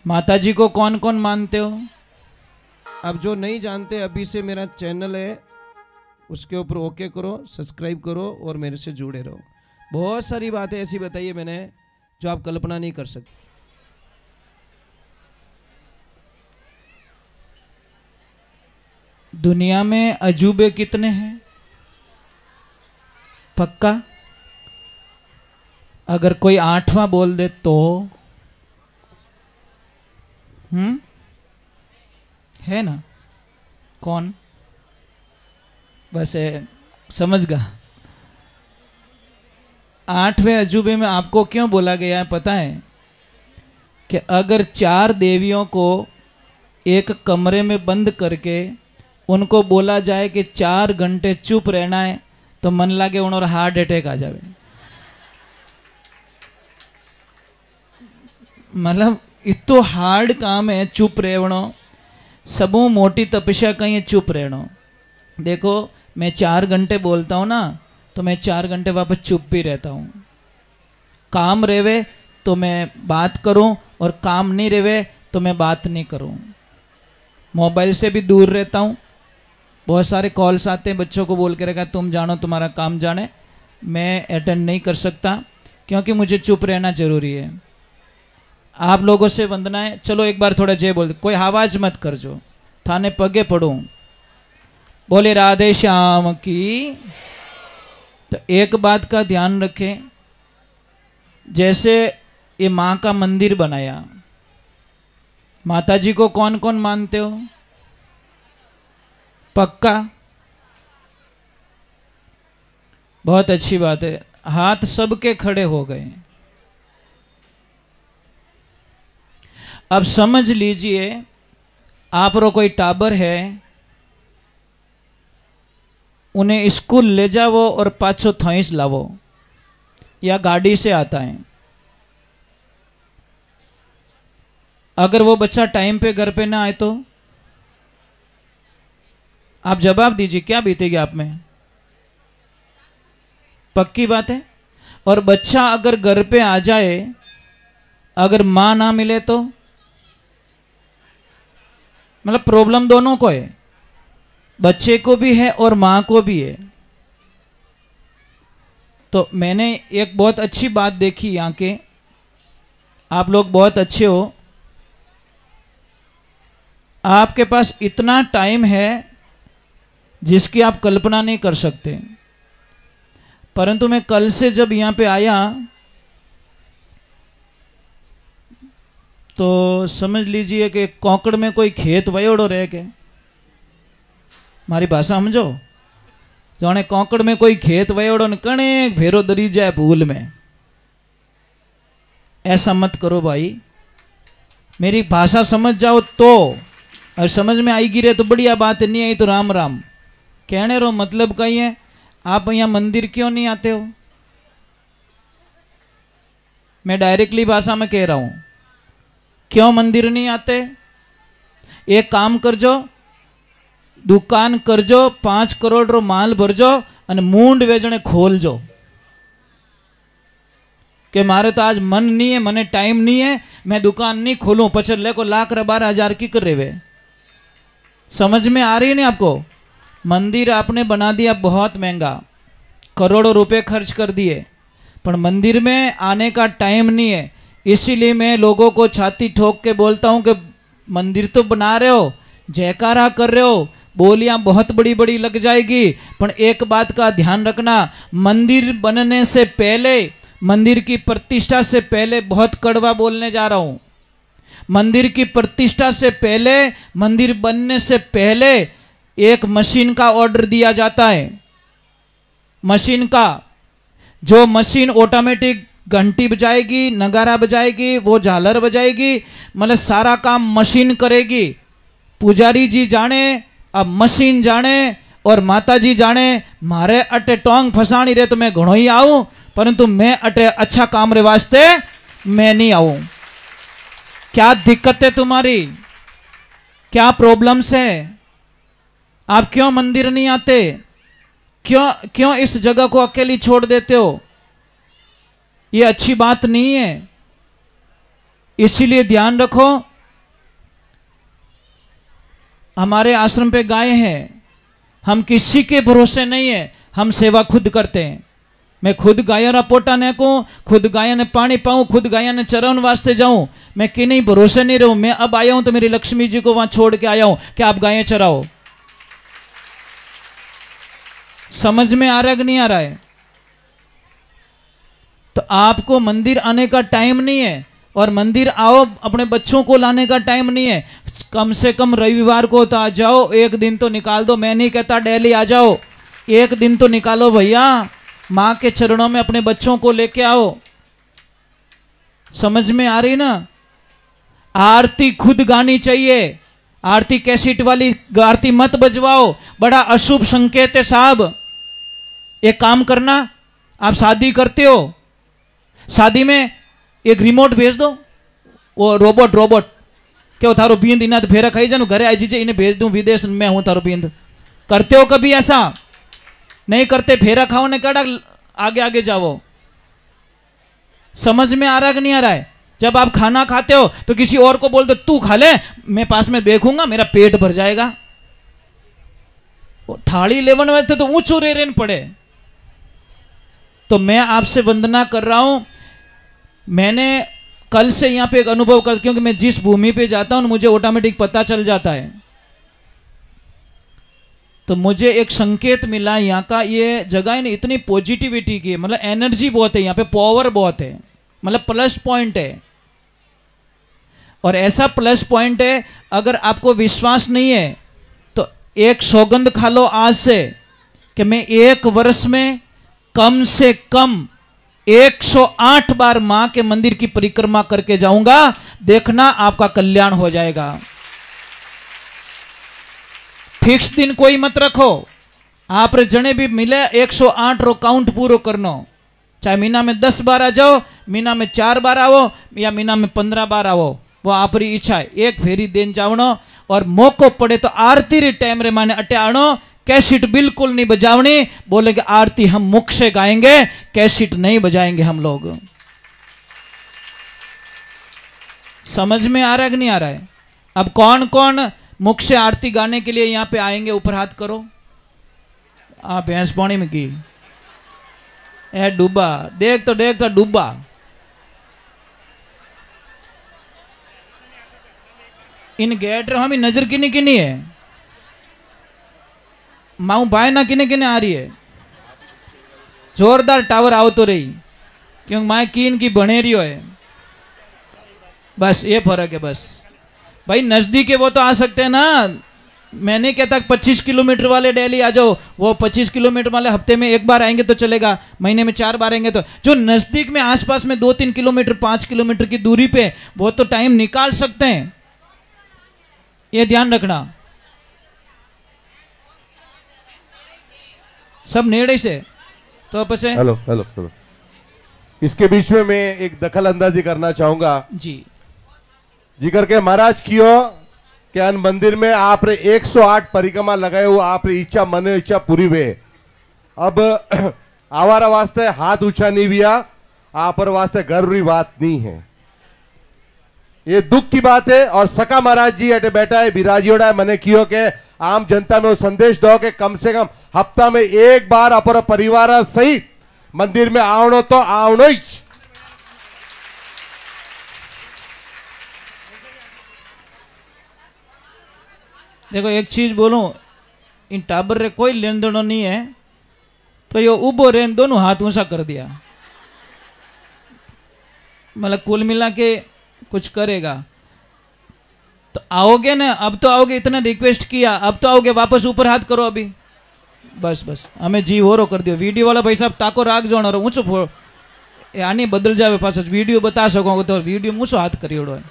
माता जी को कौन कौन मानते हो? अब जो नहीं जानते, अभी से मेरा चैनल है उसके ऊपर ओके करो, सब्सक्राइब करो और मेरे से जुड़े रहो। बहुत सारी बातें ऐसी बताई है मैंने जो आप कल्पना नहीं कर सकते। दुनिया में अजूबे कितने हैं? पक्का? अगर कोई 8वां बोल दे तो है ना? कौन? बस समझ गया। 8वें अजूबे में आपको क्यों बोला गया है पता है? कि अगर 4 देवियों को एक कमरे में बंद करके उनको बोला जाए कि 4 घंटे चुप रहना है तो मन लागे उन और हार्ट अटैक आ जाए। मतलब इतो हार्ड काम है चुप रहनो। सबू मोटी तपस्या कहीं है चुप रहनो। देखो मैं 4 घंटे बोलता हूँ ना तो मैं 4 घंटे वापस चुप भी रहता हूँ। काम रेवे तो मैं बात करूँ और काम नहीं रेवे तो मैं बात नहीं करूँ। मोबाइल से भी दूर रहता हूँ। बहुत सारे कॉल्स आते हैं, बच्चों को बोल के रखा तुम जानो तुम्हारा काम जाने। मैं अटेंड नहीं कर सकता क्योंकि मुझे चुप रहना जरूरी है। आप लोगों से वंदना है। चलो एक बार थोड़ा जय बोल दे। कोई आवाज मत कर जो थाने पगे पड़ूं। बोले राधे श्याम की। तो एक बात का ध्यान रखें, जैसे ये माँ का मंदिर बनाया, माता जी को कौन कौन मानते हो? पक्का? बहुत अच्छी बात है। हाथ सबके खड़े हो गए। अब समझ लीजिए आप रो कोई टाबर है, उन्हें स्कूल ले जाओ और पाछो थईस लावो, या गाड़ी से आता है। अगर वो बच्चा टाइम पे घर पे ना आए तो आप जवाब दीजिए, क्या बीतेगी आप में? पक्की बात है। और बच्चा अगर घर पे आ जाए, अगर मां ना मिले तो मतलब प्रॉब्लम दोनों को है, बच्चे को भी है और मां को भी है। तो मैंने एक बहुत अच्छी बात देखी यहाँ के, आप लोग बहुत अच्छे हो, आपके पास इतना टाइम है जिसकी आप कल्पना नहीं कर सकते। परंतु मैं कल से जब यहाँ पे आया तो समझ लीजिए कि कोंकड़ में कोई खेत वयोड़ो रह के, मारी भाषा समझो, जाने कोंकड़ में कोई खेत वयोड़ो ने कणे भेरो दरी जाए भूल में। ऐसा मत करो भाई, मेरी भाषा समझ जाओ तो, और समझ में आई गिरे तो बढ़िया बात है, नहीं आई तो राम राम। कहने रो मतलब कहीं है, आप यहाँ मंदिर क्यों नहीं आते हो? मैं डायरेक्टली भाषा में कह रहा हूं, क्यों मंदिर नहीं आते? एक काम करजो, दुकान करजो, 5 करोड़ रो माल भरजो और मूंड वेचने खोलजो कि मारे तो आज मन नहीं है, मने टाइम नहीं है, मैं दुकान नहीं खोलूं, पचर ले को लाख 12,000 की कर रहे। समझ में आ रही है नहीं आपको? मंदिर आपने बना दिया बहुत महंगा, करोड़ों रुपए खर्च कर दिए, पर मंदिर में आने का टाइम नहीं है। इसीलिए मैं लोगों को छाती ठोक के बोलता हूं कि मंदिर तो बना रहे हो, जयकारा कर रहे हो, बोलियां बहुत बड़ी बड़ी लग जाएगी, पर एक बात का ध्यान रखना, मंदिर बनने से पहले, मंदिर की प्रतिष्ठा से पहले, बहुत कड़वा बोलने जा रहा हूं, मंदिर की प्रतिष्ठा से पहले, मंदिर बनने से पहले एक मशीन का ऑर्डर दिया जाता है। मशीन का, जो मशीन ऑटोमेटिक घंटी बजाएगी, नगारा बजाएगी, वो झालर बजाएगी, मतलब सारा काम मशीन करेगी। पुजारी जी जाने, अब मशीन जाने, और माता जी जाने, मारे अटे टोंग फसानी रे तो मैं घणो ही आऊं, परंतु मैं अटे अच्छा काम रे वास्ते मैं नहीं आऊं। क्या दिक्कत है तुम्हारी? क्या प्रॉब्लम्स है? आप क्यों मंदिर नहीं आते? क्यों इस जगह को अकेली छोड़ देते हो? ये अच्छी बात नहीं है। इसीलिए ध्यान रखो, हमारे आश्रम पे गाय हैं, हम किसी के भरोसे नहीं है, हम सेवा खुद करते हैं। मैं खुद गाया रा पोटा ने को, खुद गाया ने पानी पाऊं, खुद गाया ने चरावन वास्ते जाऊं। मैं कि नहीं भरोसे नहीं रहूं। मैं अब आया हूं तो मेरी लक्ष्मी जी को वहां छोड़ के आया हूं कि आप गायें चराओ। समझ में आ रहा है कि नहीं आ रहा है? तो आपको मंदिर आने का टाइम नहीं है, और मंदिर आओ, अपने बच्चों को लाने का टाइम नहीं है। कम से कम रविवार को तो आ जाओ, एक दिन तो निकाल दो। मैं नहीं कहता डेली आ जाओ, एक दिन तो निकालो भैया, माँ के चरणों में अपने बच्चों को लेके आओ। समझ में आ रही ना? आरती खुद गानी चाहिए। आरती कैसेट वाली आरती मत बजवाओ, बड़ा अशुभ संकेत है साहब। एक काम करना, आप शादी करते हो, शादी में एक रिमोट भेज दो, वो रोबोट क्यों थारो बींद इना तो फेरा खाई जानो, घरे आई जीजे इन्हें भेज दूं, विदेश में हूं थारो बींद। करते हो कभी ऐसा? नहीं करते। फेरा खाओ ने कड़ा आगे आगे जाओ। समझ में आ रहा कि नहीं आ रहा है? जब आप खाना खाते हो तो किसी और को बोल दो तू खा ले, मैं पास में देखूंगा, मेरा पेट भर जाएगा। थाली लेवन में तो ऊंचो रेन पड़े। तो मैं आपसे वंदना कर रहा हूं। मैंने कल से यहां पे एक अनुभव कर, क्योंकि मैं जिस भूमि पे जाता हूं मुझे ऑटोमेटिक पता चल जाता है। तो मुझे एक संकेत मिला, यहाँ का ये जगह है ना इतनी पॉजिटिविटी की है, मतलब एनर्जी बहुत है यहाँ पे, पावर बहुत है, मतलब प्लस पॉइंट है। और ऐसा प्लस पॉइंट है, अगर आपको विश्वास नहीं है तो एक सौगंध खा लो आज से कि मैं एक वर्ष में कम से कम 108 बार मां के मंदिर की परिक्रमा करके जाऊंगा। देखना आपका कल्याण हो जाएगा। फिक्स दिन कोई मत रखो, आप जने भी मिले 108 रो काउंट पूरो करनो। चाहे महीना में 10 बार आ जाओ, महीना में 4 बार आओ, या महीना में 15 बार आओ, वो आपरी इच्छा है। एक फेरी देन जावनो, और मौको पड़े तो आरती रे टाइम रे माने अटे आनो। कैसेट बिल्कुल नहीं बजावनी। बोलेंगे आरती हम मुख से गाएंगे, कैसेट नहीं बजाएंगे हम लोग। समझ में आ रहा है कि नहीं आ रहा है? अब कौन कौन मुख से आरती गाने के लिए यहां पे आएंगे? ऊपर हाथ करो। आप भैंस पानी में की ए डूबा, देख तो डूबा। इन गेट रहा हमें नजर किनी किनी है, माऊ भाई ना किने किने आ रही है। जोरदार टावर आओ तो रही, क्योंकि माए कीन की बने रही है। बस ये फर्क है। बस भाई नजदीक है वो तो आ सकते हैं ना। मैं नहीं कहता 25 किलोमीटर वाले डेली आ जाओ, वो 25 किलोमीटर वाले हफ्ते में एक बार आएंगे तो चलेगा, महीने में 4 बार आएंगे तो। जो नजदीक में आसपास में 2-3 किलोमीटर 5 किलोमीटर की दूरी पे, वो तो टाइम निकाल सकते हैं। ये ध्यान रखना। सब नेड़े से तो पचे। हेलो। इसके बीच में मैं एक दखल अंदाजी करना चाहूंगा जी करके महाराज कियो कि अन मंदिर में आप रे 108 परिक्रमा लगाए हुआ, आप रे इच्छा मन इच्छा पूरी वे। अब आवारा वास्ते हाथ ऊंचा नहीं हुआ, आप वास्ते गर्व की बात नहीं है, ये दुख की बात है। और सका महाराज जी अटे बैठा है, बिराजियोड़ा है, मने कियो के आम जनता में वो संदेश दो कि कम से कम हफ्ता में एक बार अपर परिवार सहित मंदिर में आवणो तो आवणो ही। देखो एक चीज बोलूं, इन टाबर रे कोई लेन देन नहीं है, तो ये उबो रेन दोनों हाथ ऊंचा कर दिया, मतलब कुल मिला के कुछ करेगा। तो आओगे ना, अब तो आओगे, इतना रिक्वेस्ट किया, अब तो आओगे, वापस ऊपर हाथ करो अभी। बस हमें जी हो रो कर दियो। वीडियो वाला भाई साहब ताको राग जो ऊंचो फोड़, आनी बदल जावे पास वीडियो बता सको तो वीडियो ऊंचो हाथ करियोड़ो है।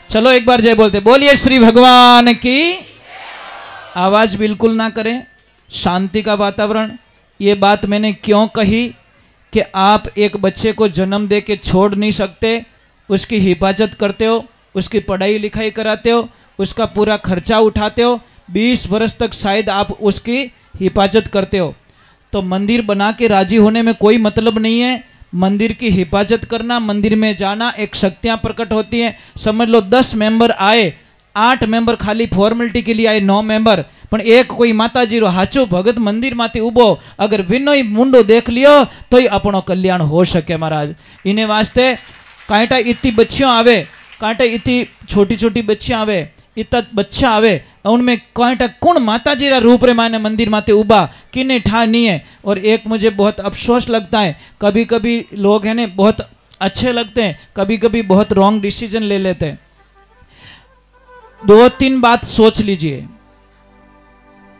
चलो एक बार जय बोलते, बोलिए श्री भगवान की। आवाज बिल्कुल ना करें, शांति का वातावरण। ये बात मैंने क्यों कही कि आप एक बच्चे को जन्म दे के छोड़ नहीं सकते, उसकी हिफाजत करते हो, उसकी पढ़ाई लिखाई कराते हो, उसका पूरा खर्चा उठाते हो, 20 वर्ष तक शायद आप उसकी हिफाजत करते हो। तो मंदिर बना के राजी होने में कोई मतलब नहीं है। मंदिर की हिफाजत करना, मंदिर में जाना, एक शक्तियाँ प्रकट होती हैं। समझ लो 10 मेंबर आए, 8 मेंबर खाली फॉर्मेलिटी के लिए आए, 9 मेंबर, पण एक कोई माताजी रो हाचो भगत मंदिर माथी उभो अगर विनोय मुंडो देख लियो तो ही अपनो कल्याण हो सके महाराज। इने वास्ते कांटा इतनी बच्चियां आवे, कांटा इतनी छोटी छोटी बच्चियां आवे, इतना बच्चा आवे, उनमें कांटा कौन माताजी रा रूप रे माने मंदिर माथे उबा किने ठा नहीं है। और एक मुझे बहुत अफसोस लगता है, कभी कभी लोग है ने बहुत अच्छे लगते हैं, कभी कभी बहुत रॉन्ग डिसीजन ले लेते हैं। 2-3 बात सोच लीजिए,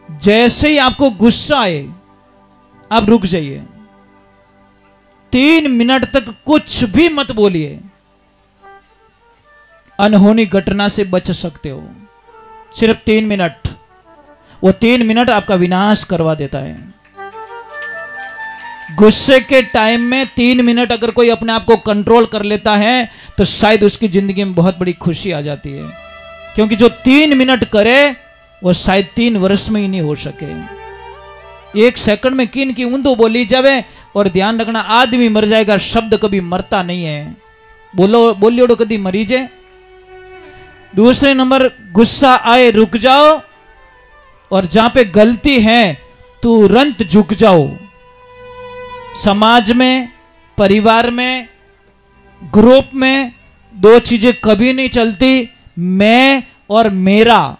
जैसे ही आपको गुस्सा आए आप रुक जाइए, 3 मिनट तक कुछ भी मत बोलिए, अनहोनी घटना से बच सकते हो। सिर्फ 3 मिनट, वो 3 मिनट आपका विनाश करवा देता है। गुस्से के टाइम में 3 मिनट अगर कोई अपने आप को कंट्रोल कर लेता है तो शायद उसकी जिंदगी में बहुत बड़ी खुशी आ जाती है, क्योंकि जो 3 मिनट करे वो शायद 3 वर्ष में ही नहीं हो सके। 1 सेकंड में किन की ऊंधो बोली जावे, और ध्यान रखना आदमी मर जाएगा, शब्द कभी मरता नहीं है। बोलियो कभी मरी जाए। दूसरे नंबर, गुस्सा आए रुक जाओ, और जहां पे गलती है तुरंत झुक जाओ। समाज में, परिवार में, ग्रुप में 2 चीजें कभी नहीं चलती, मैं और मेरा।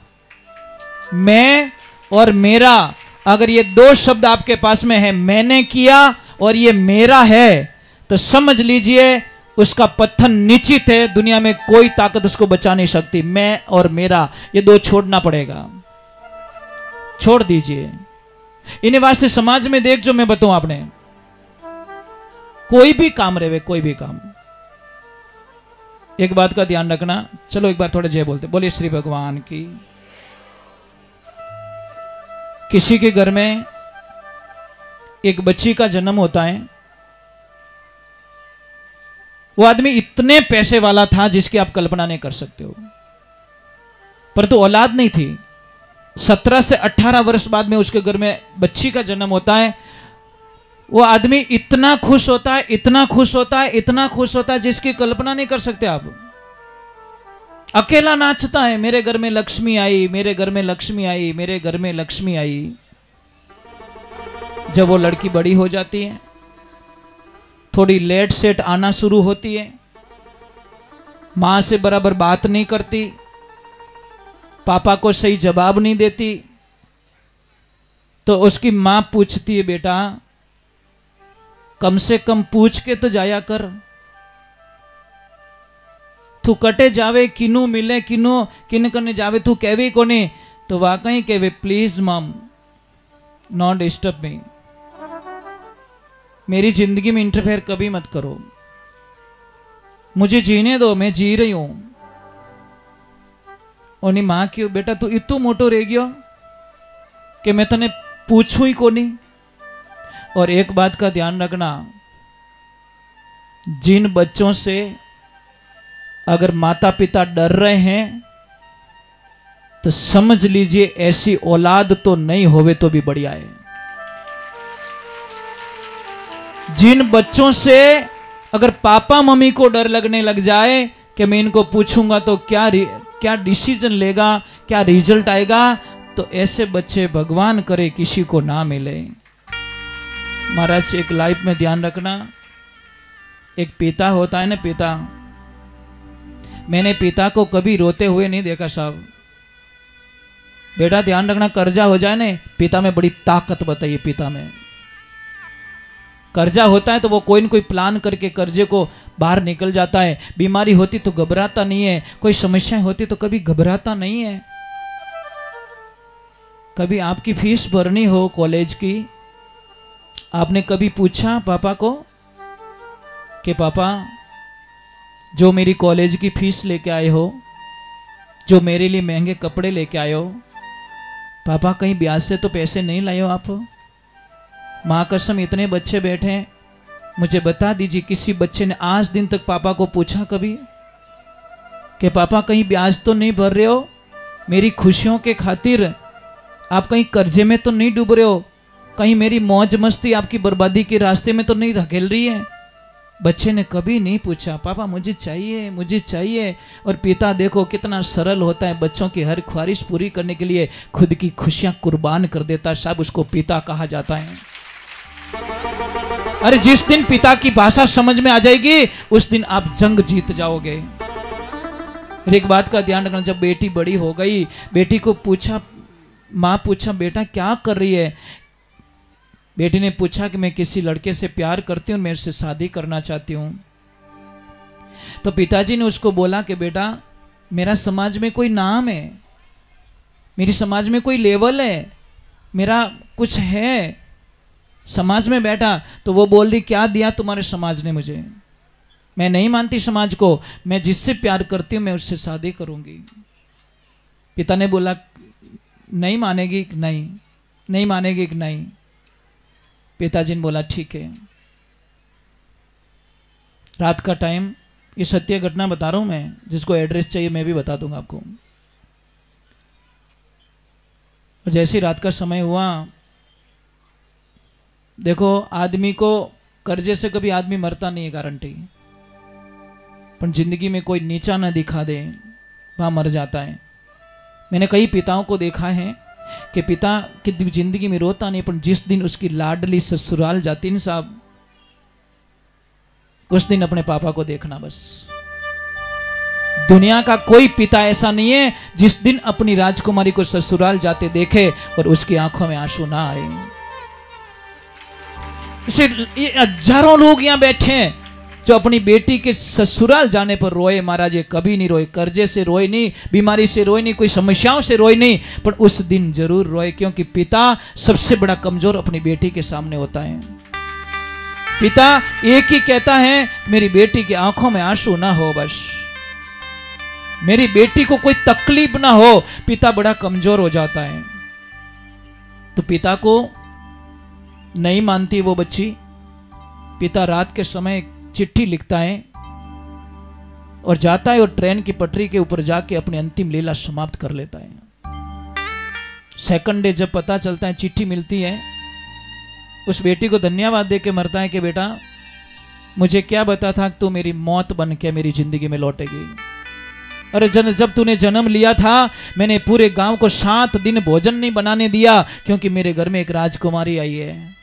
मैं और मेरा, अगर ये 2 शब्द आपके पास में है, मैंने किया और ये मेरा है, तो समझ लीजिए उसका पत्थर निश्चित है, दुनिया में कोई ताकत उसको बचा नहीं सकती। मैं और मेरा, ये 2 छोड़ना पड़ेगा, छोड़ दीजिए। इन्हें वास्ते समाज में देख, जो मैं बताऊं आपने, कोई भी काम रहे, कोई भी काम, एक बात का ध्यान रखना। चलो एक बार थोड़ा जय बोलते, बोलिए श्री भगवान की। किसी के घर में एक बच्ची का जन्म होता है, वो आदमी इतने पैसे वाला था जिसकी आप कल्पना नहीं कर सकते हो, परंतु औलाद नहीं थी। 17 से 18 वर्ष बाद में उसके घर में बच्ची का जन्म होता है। वो आदमी इतना खुश होता है, इतना खुश होता है, इतना खुश होता है जिसकी कल्पना नहीं कर सकते आप। अकेला नाचता है, मेरे घर में लक्ष्मी आई, मेरे घर में लक्ष्मी आई, मेरे घर में लक्ष्मी आई। जब वो लड़की बड़ी हो जाती है, थोड़ी लेट सेट आना शुरू होती है, मां से बराबर बात नहीं करती, पापा को सही जवाब नहीं देती, तो उसकी मां पूछती है, बेटा कम से कम पूछ के तो जाया कर, तू कटे जावे, किनू मिले, किन करने जावे, तू कहवे कोने। तो वाकई कहवे, प्लीज मम नॉट डिस्टर्ब मी, मेरी जिंदगी में इंटरफेयर कभी मत करो, मुझे जीने दो, मैं जी रही हूं। ओनी मां क्यों, बेटा तू इतू मोटो रह गयो कि मैं तने पूछू ही कोनी। और एक बात का ध्यान रखना, जिन बच्चों से अगर माता पिता डर रहे हैं तो समझ लीजिए ऐसी औलाद तो नहीं होवे तो भी बढ़िया है। जिन बच्चों से अगर पापा मम्मी को डर लगने लग जाए कि मैं इनको पूछूंगा तो क्या डिसीजन लेगा, क्या रिजल्ट आएगा, तो ऐसे बच्चे भगवान करे किसी को ना मिले। महाराज एक लाइफ में ध्यान रखना, एक पिता होता है ना, पिता, मैंने पिता को कभी रोते हुए नहीं देखा साहब। बेटा ध्यान रखना, कर्जा हो जाए ना, पिता में बड़ी ताकत बताइए। पिता में कर्जा होता है तो वो कोई न कोई प्लान करके कर्जे को बाहर निकल जाता है। बीमारी होती तो घबराता नहीं है, कोई समस्याएं होती तो कभी घबराता नहीं है। कभी आपकी फीस भरनी हो कॉलेज की, आपने कभी पूछा पापा को कि पापा जो मेरी कॉलेज की फीस लेके आए हो, जो मेरे लिए महंगे कपड़े लेके आए हो, पापा कहीं ब्याज से तो पैसे नहीं लाए हो आप? माँ कसम इतने बच्चे बैठे हैं, मुझे बता दीजिए किसी बच्चे ने आज दिन तक पापा को पूछा कभी कि पापा कहीं ब्याज तो नहीं भर रहे हो, मेरी खुशियों के खातिर आप कहीं कर्जे में तो नहीं डूब रहे हो, कहीं मेरी मौज मस्ती आपकी बर्बादी के रास्ते में तो नहीं धकेल रही है? बच्चे ने कभी नहीं पूछा पापा मुझे चाहिए मुझे चाहिए। और पिता देखो कितना सरल होता है, बच्चों की हर ख्वाहिश पूरी करने के लिए खुद की खुशियां कुर्बान कर देता है। साहब उसको पिता कहा जाता है। अरे जिस दिन पिता की भाषा समझ में आ जाएगी उस दिन आप जंग जीत जाओगे। एक बात का ध्यान रखना, जब बेटी बड़ी हो गई, बेटी को पूछा, माँ पूछा बेटा क्या कर रही है। बेटी ने पूछा कि मैं किसी लड़के से प्यार करती हूँ, मैं उससे शादी करना चाहती हूँ। तो पिताजी ने उसको बोला कि बेटा मेरा समाज में कोई नाम है, मेरी समाज में कोई लेवल है, मेरा कुछ है समाज में बैठा। तो वो बोल रही क्या दिया तुम्हारे समाज ने मुझे, मैं नहीं मानती समाज को, मैं जिससे प्यार करती हूँ मैं उससे शादी करूंगी। पिता ने बोला नहीं मानेगी कि नहीं, नहीं मानेगी कि नहीं। पिताजी ने बोला ठीक है। रात का टाइम, ये सत्य घटना बता रहा हूं मैं, जिसको एड्रेस चाहिए मैं भी बता दूंगा आपको। और जैसी रात का समय हुआ, देखो आदमी को कर्जे से कभी आदमी मरता नहीं है गारंटी, पर जिंदगी में कोई नीचा ना दिखा दे वहां मर जाता है। मैंने कई पिताओं को देखा है कि पिता की जिंदगी में रोता नहीं, पर जिस दिन उसकी लाडली ससुराल जाती ना साहब, उस दिन अपने पापा को देखना बस। दुनिया का कोई पिता ऐसा नहीं है जिस दिन अपनी राजकुमारी को ससुराल जाते देखे और उसकी आंखों में आंसू ना आए। इसे हजारों लोग यहां बैठे हैं जो अपनी बेटी के ससुराल जाने पर रोए। महाराज ये कभी नहीं रोए, कर्जे से रोए नहीं, बीमारी से रोए नहीं, कोई समस्याओं से रोए नहीं, पर उस दिन जरूर रोए, क्योंकि पिता सबसे बड़ा कमजोर अपनी बेटी के सामने होता है। पिता एक ही कहता है मेरी बेटी की आंखों में आंसू ना हो, बस मेरी बेटी को कोई तकलीफ ना हो। पिता बड़ा कमजोर हो जाता है। तो पिता को नहीं मानती वो बच्ची। पिता रात के समय चिट्ठी लिखता है और जाता है और ट्रेन की पटरी के ऊपर जाके अपनी अंतिम लीला समाप्त कर लेता है। सेकंड डे जब पता चलता है, चिट्ठी मिलती है, उस बेटी को धन्यवाद देके मरता है कि बेटा मुझे क्या बता था कि तू मेरी मौत बन के मेरी जिंदगी में लौटेगी। अरे जब तूने जन्म लिया था मैंने पूरे गांव को 7 दिन भोजन नहीं बनाने दिया, क्योंकि मेरे घर में एक राजकुमारी आई है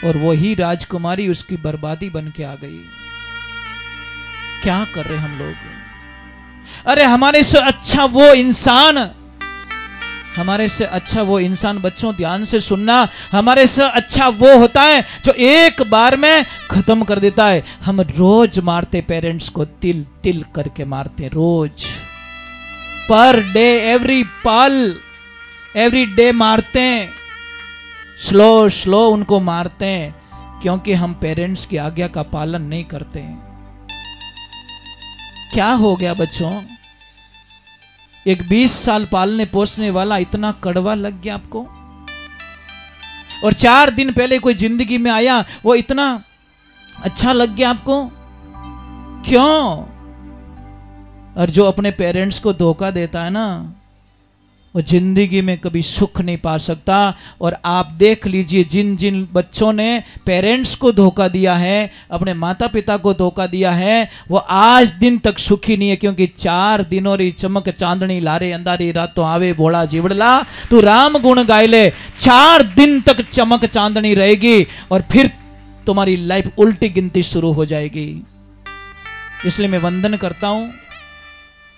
और वही राजकुमारी उसकी बर्बादी बन के आ गई। क्या कर रहे हम लोग? अरे हमारे से अच्छा वो इंसान, हमारे से अच्छा वो इंसान, बच्चों ध्यान से सुनना, हमारे से अच्छा वो होता है जो एक बार में खत्म कर देता है। हम रोज मारते पेरेंट्स को, तिल तिल करके मारते, रोज, पर डे, एवरी पल, एवरी डे मारते हैं, स्लो स्लो उनको मारते हैं, क्योंकि हम पेरेंट्स की आज्ञा का पालन नहीं करते हैं। क्या हो गया बच्चों? एक 20 साल पालने पोसने वाला इतना कड़वा लग गया आपको? और 4 दिन पहले कोई जिंदगी में आया वो इतना अच्छा लग गया आपको? क्यों? और जो अपने पेरेंट्स को धोखा देता है ना, वो जिंदगी में कभी सुख नहीं पा सकता। और आप देख लीजिए, जिन जिन बच्चों ने पेरेंट्स को धोखा दिया है, अपने माता पिता को धोखा दिया है, वो आज दिन तक सुखी नहीं है, क्योंकि 4 दिनों री चमक चांदनी लारे अंधारी रातों आवे भोला जीवड़ला, तू राम गुण गाय ले। 4 दिन तक चमक चांदनी रहेगी और फिर तुम्हारी लाइफ उल्टी गिनती शुरू हो जाएगी। इसलिए मैं वंदन करता हूं,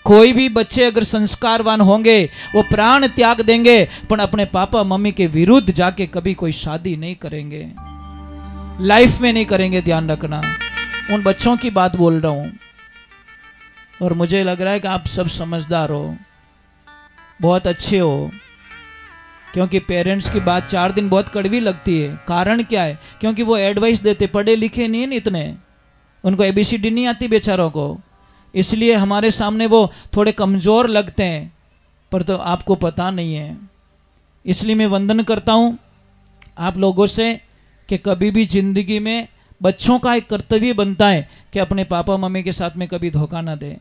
कोई भी बच्चे अगर संस्कारवान होंगे वो प्राण त्याग देंगे, पर अपने पापा मम्मी के विरुद्ध जाके कभी कोई शादी नहीं करेंगे, लाइफ में नहीं करेंगे। ध्यान रखना, उन बच्चों की बात बोल रहा हूं। और मुझे लग रहा है कि आप सब समझदार हो, बहुत अच्छे हो, क्योंकि पेरेंट्स की बात 4 दिन बहुत कड़वी लगती है। कारण क्या है? क्योंकि वो एडवाइस देते, पढ़े लिखे नहीं है इतने, उनको ABCD नहीं आती बेचारों को, इसलिए हमारे सामने वो थोड़े कमज़ोर लगते हैं, पर तो आपको पता नहीं है। इसलिए मैं वंदन करता हूँ आप लोगों से कि कभी भी ज़िंदगी में बच्चों का एक कर्तव्य बनता है कि अपने पापा मम्मी के साथ में कभी धोखा ना दें।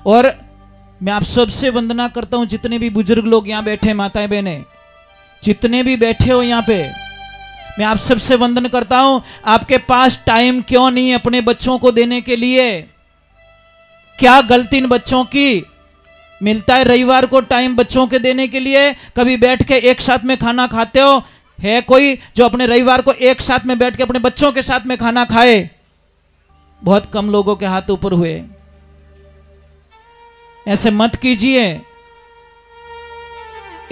और मैं आप सबसे वंदना करता हूँ, जितने भी बुजुर्ग लोग यहाँ बैठे, माताएं बहनें जितने भी बैठे हो यहाँ पे, मैं आप सबसे वंदन करता हूं, आपके पास टाइम क्यों नहीं है अपने बच्चों को देने के लिए? क्या गलती इन बच्चों की? मिलता है रविवार को टाइम बच्चों के देने के लिए? कभी बैठ के एक साथ में खाना खाते हो? है कोई जो अपने रविवार को एक साथ में बैठ के अपने बच्चों के साथ में खाना खाए? बहुत कम लोगों के हाथ ऊपर हुए। ऐसे मत कीजिए।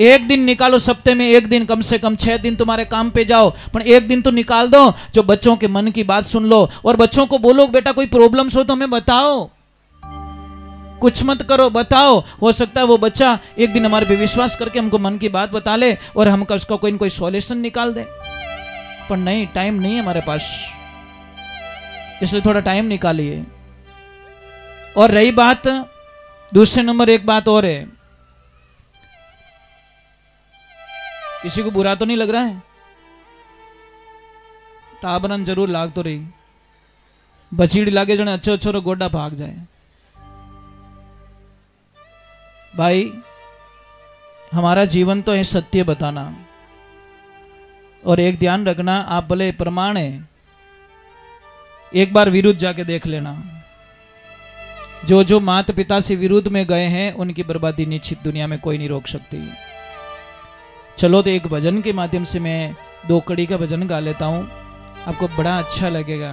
एक दिन निकालो सप्ते में, एक दिन, कम से कम 6 दिन तुम्हारे काम पे जाओ, पर एक दिन तो निकाल दो जो बच्चों के मन की बात सुन लो और बच्चों को बोलो बेटा कोई प्रॉब्लम्स हो तो हमें बताओ, कुछ मत करो, बताओ। हो सकता है वो बच्चा एक दिन हमारे पे विश्वास करके हमको मन की बात बता ले और हम उसका कोई न कोई सॉल्यूशन निकाल दे। पर नहीं, टाइम नहीं है हमारे पास, इसलिए थोड़ा टाइम निकालिए। और रही बात दूसरे नंबर, एक बात और है, किसी को बुरा तो नहीं लग रहा है? टाबरन जरूर लाग तो रही, बचीड़ी लागे जने अच्छो अच्छो गोडा भाग जाए। भाई हमारा जीवन तो है सत्य बताना, और एक ध्यान रखना, आप भले प्रमाण है, एक बार विरुद्ध जाके देख लेना। जो जो माता पिता से विरुद्ध में गए हैं उनकी बर्बादी निश्चित दुनिया में कोई नहीं रोक सकती। चलो तो एक भजन के माध्यम से मैं 2 कड़ी का भजन गा लेता हूं, आपको बड़ा अच्छा लगेगा।